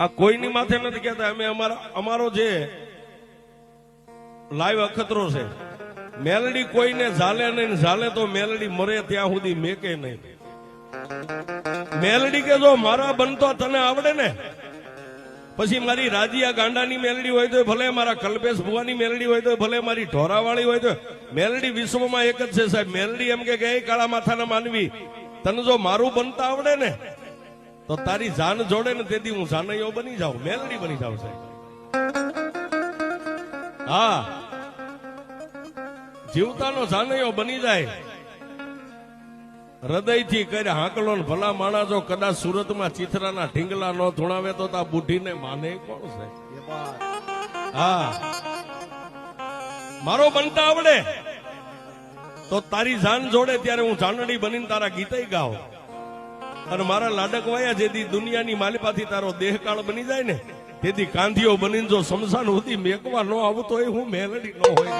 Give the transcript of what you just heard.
આ કોઈની માથે નથી કહેતા. અમે અમારો જે લાઈવ અખતરો છે, મેલડી કોઈને ઝાલે નહીં, ઝાલે તો મેલડી મરે ત્યાં સુધી મેકે નહીં. મેલડી કે જો મારા બનતો તને આવડે ને, પછી મારી રાજીયા ગાંડાની મેલડી હોય તો ભલે, મારા કલ્પેશ ભુવાની મેલડી હોય તો ભલે, મારી ઢોરાવાળી હોય તો મેલડી વિશ્વમાં એક જ છે સાહેબ. મેલડી એમ કે કાળા માથાના માનવી, તને જો મારું બનતા આવડે ને તો તારી જાન જોડે ને તેથી હું જાનૈયો બની જાઉં, મેલડી બની જાઉં સાહેબ. હા, જીવતાનો જાનૈયો બની જાય. હૃદયથી કરે હાંકલો ને ભલા માણા જો કદાચ સુરતમાં ચિથરાના ઢીંગલા ન ધુણાવે તો તા બુઢીને માને કોણ છે? હા, મારો બનતા આવડે તો તારી જાન જોડે ત્યારે હું જાનડી બનીને તારા ગીતે ગાવ. અને મારા લાડક વાયા જેથી દુનિયાની માલિપાથી તારો દેહકાળ બની જાય ને તેથી કાંધીઓ બનીને જો સમસાન સુધી મેકવા ન આવતો હોય હું મેલડી ન હોય.